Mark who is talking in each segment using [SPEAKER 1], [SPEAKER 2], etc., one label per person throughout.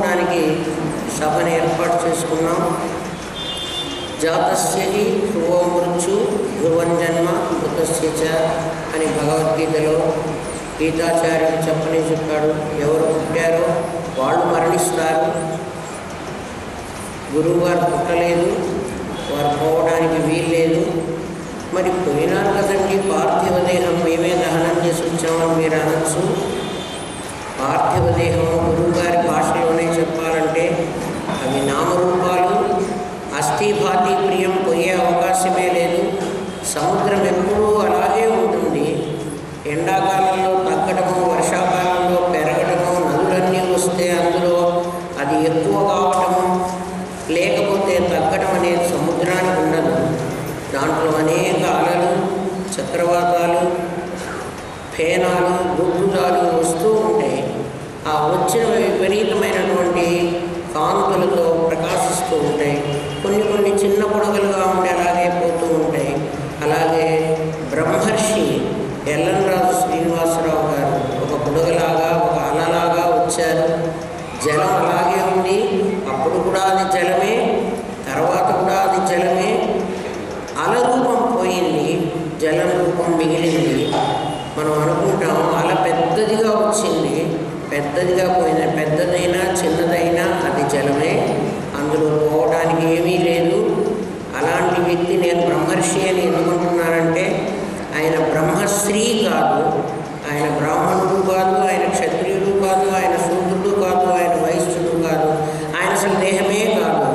[SPEAKER 1] దానికి సభను ఏర్పాటు చేసుకున్నాం. జాతస్యహి ధ్రువో మృత్యు ధ్రువం జన్మ మృతస్య చ అని భగవద్గీతలో గీతాచార్యుడు చెప్పాడు. ఎవరు పుట్టారో వాళ్ళు మరణిస్తారు. గురువు గారు పుట్టలేదు, వారు పోవడానికి వీల్లేదు. మరి పోయినారు కదండి, పార్థివ దేహం మేమే దహనం చేసి వచ్చామని మీరు అనొచ్చు. పార్థివ దేహం గురువుగారి భాషలోనే చెప్పాలంటే అవి నామరూపాలు. అస్థిభాతి ప్రియం పోయే అవకాశమే లేదు. సముద్రం ఎప్పుడూ అలాగే ఉంటుంది. ఎండాకాలంలో తగ్గడము, వర్షాకాలంలో పెరగడము, నదులన్నీ వస్తే అందులో అది ఎక్కువ కావటము, లేకపోతే తగ్గడం అనేది సముద్రానికి ఉండదు. దాంట్లో అనేక అలలు, చక్రవాతాలు, ఫేనాలు, గుడ్డుదాలు వస్తూ ఉంటాయి. ఆ వచ్చిన విపరీతమైనటువంటి కాంతులతో ప్రకాశిస్తూ ఉంటాయి. కొన్ని చిన్న బుడగలుగా ఉండి అలాగే పోతూ ఉంటాయి. అలాగే బ్రహ్మర్షి ఎల్లంరాజు శ్రీనివాసరావు గారు ఒక బుడగలాగా, ఒక అలలాగా వచ్చారు. జలం అలాగే ఉంది. అప్పుడు కూడా అది జలమే, తర్వాత కూడా అది జలమే. అల రూపం పోయింది, జలం రూపం మిగిలింది. మనం అనుకుంటాం అల పెద్దదిగా వచ్చింది, పెద్దదిగా పోయింది. పెద్దదైనా చిన్నదైనా అది జలమే, అందులో పోవడానికి ఏమీ లేదు. అలాంటి వ్యక్తి నేను బ్రహ్మర్షి అని ఎందుకుంటున్నానంటే ఆయన బ్రహ్మశ్రీ కాదు, ఆయన బ్రాహ్మణుడు కాదు, ఆయన క్షత్రియుడు కాదు, ఆయన శూద్రుడు కాదు, ఆయన వైశ్యుడు కాదు, ఆయన అసలు దేహమే కాదు.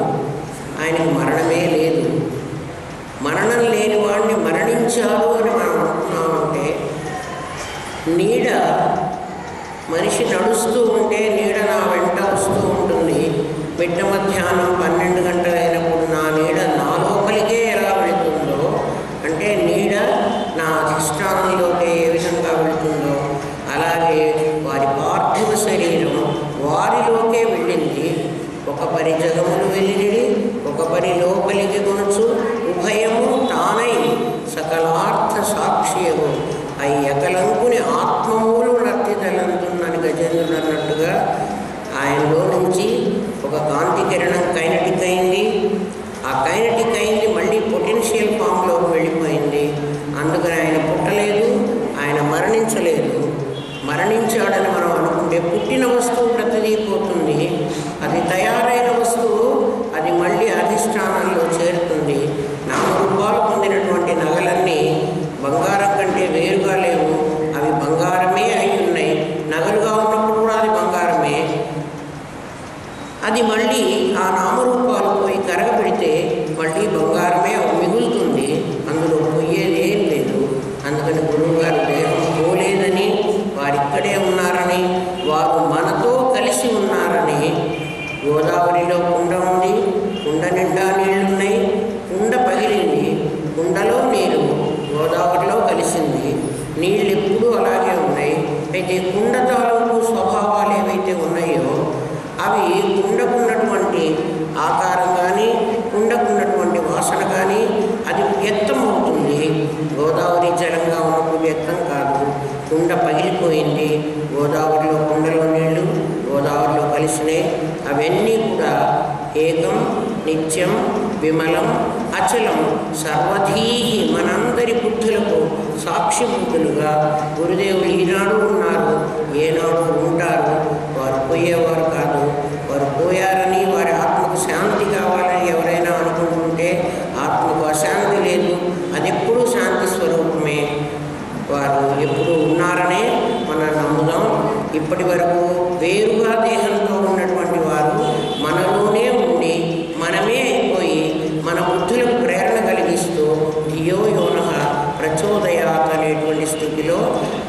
[SPEAKER 1] ఆయనకు మరణమే లేదు. మరణం లేని వాడిని మరణించాడు అని మనం అంటున్నామంటే, నీడ మనిషి నడుస్తూ ఉంటే నీడ నా వెంట వస్తూ ఉంటుంది. మిట్ట మధ్యాహ్నం 12 గంటలైనప్పుడు నా నీడ నా లోపలికే ఎలా వెళుతుందో, అంటే నీడ నా అధిష్టానంలోకి ఏ విధంగా వెళుతుందో అలాగే వారి పార్థివ శరీరం వారిలోకే వెళ్ళింది. ఒక పరి జగములు వెళ్ళినది, ఒక పరి లోపలికి కొనుచు ఉభయము తానై సకలార్థ సాక్షియము అయి ఎకలంకుని ఆత్మమూలు నర్తిదలంతున్నని గజేంద్రుడు అన్నట్టుగా ఆయనలో నుంచి ఒక కాంతి కిరణం కైనటిక్ అయింది. ఆ కైనటిక్ అయింది మళ్ళీ పొటెన్షియల్ ఫామ్లోకి వెళ్ళిపోయింది. అందుకని ఆయన పుట్టలేదు, ఆయన మరణించలేదు. మరణించాడని మనం అనుకుంటే పుట్టిన వస్తువు ప్రతిదీ పోతుంది. అది తయారైన వస్తువు అది మళ్ళీ అధిష్టానంలో చేరుతుంది. నామరూపాలు పొందినటువంటి నగలన్నీ బంగారం కంటే వేరుగా లేవు, అవి బంగారమే అయి ఉన్నాయి. నగలుగా ఉన్నప్పుడు కూడా అది బంగారమే. అది మళ్ళీ ఆ నామరూపాలు పోయి కరగబెడితే మళ్ళీ బంగారమే మిగులుతుంది. అందులో పోయేది ఏం లేదు. అందుకని గురువుగారు దేహం పోలేదని, వారిక్కడే ఉన్నారని, వారు మనతో కలిసి ఉన్నారని. గోదావరిలో కుండ ఉంది, కుండ నిండా నీళ్లున్నాయి, కుండ పగిలింది, కుండలో నీరు గోదావరిలో కలిసింది. నీళ్ళు ఎప్పుడూ అలాగే ఉన్నాయి. అయితే కుండ తాలూకు స్వభావాలు ఏవైతే ఉన్నాయో అవి కుండకున్నటువంటి ఆకారం కానీ, కుండకున్నటువంటి వాసన కానీ అది వ్యక్తం అవుతుంది. గోదావరి జలంగా ఉన్నప్పుడు వ్యక్తం కాదు. కుండ పగిలిపోయింది, గోదావరిలో కుండలో నీళ్లు గోదావరిలో కలిసినాయి. అవన్నీ కూడా ఏకం నిత్యం విమలం అచలం సర్వధీహి మనందరి బుద్ధులకు సాక్షి బుద్ధులుగా గురుదేవులు ఈనాడు ఉన్నారు, ఏనాడు ఉంటారు. వారు పోయేవారు కాదు. వారు పోయారని వారి ఆత్మకు శాంతి కావాలని ఎవరైనా అనుకుంటుంటే ఆత్మకు అశాంతి లేదు. అది ఎప్పుడూ శాంతి స్వరూపమే. వారు ఎప్పుడు ఉన్నారనే మనం నమ్ముదాం. ఇప్పటి వరకు వేరుగా దేహంతో ఉన్నటువంటి వారు మనలోనే ఉండి మనమే అయిపోయి మన బుద్ధులకు ప్రేరణ కలిగిస్తూ ధియో యోనః ప్రచోదయాత్ అనేటువంటి స్థితిలో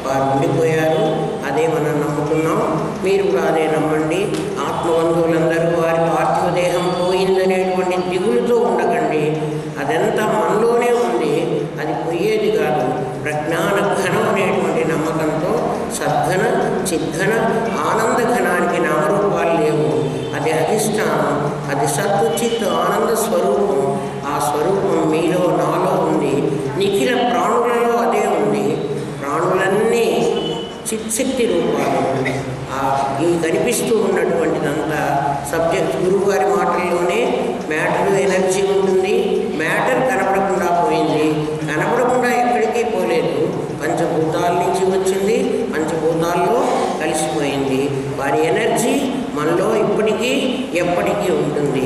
[SPEAKER 1] వారు ఉండిపోయారు. అదే మనం నమ్ముతున్నాం. మీరు కూడా అదే నమ్మండి. ఆత్మబంధువులందరూ వారి పార్థివ దేహం పోయిందనేటువంటి దిగులుతో ఉండకండి. అదంతా మనలోనే ఉంది, అది పోయేది కాదు. ప్రజ్ఞాన ఘనం అనేటువంటి నమ్మకంతో సద్ఘన చిద్ఘన ఆనంద ఘనానికి నామరూపాలు లేవు. అది అధిష్టానం, అది సత్తు చిత్ ఆనంద స్వరూపం. ఆ స్వరూపం మీలో నాలో ఉంది. నిఖిల ప్రాణులలో అదే ఉంది. ప్రాణులన్నీ చిత్శక్తి రూపాలు. ఆ ఈ కనిపిస్తూ ఉన్నటువంటిదంతా సబ్జెక్ట్ గురువుగారి మాటల్లోనే మ్యాటర్ ఎనర్జీ ఉంటుంది. మ్యాటర్ కనపడకుండా పోయింది, కనపడకుండా ఎక్కడికి పోలేదు, పంచభూతాల నుంచి వచ్చింది, పంచభూతాల్లో కలిసిపోయింది. వారి ఎనర్జీ మనలో ఇప్పటికీ ఎప్పటికీ ఉంటుంది.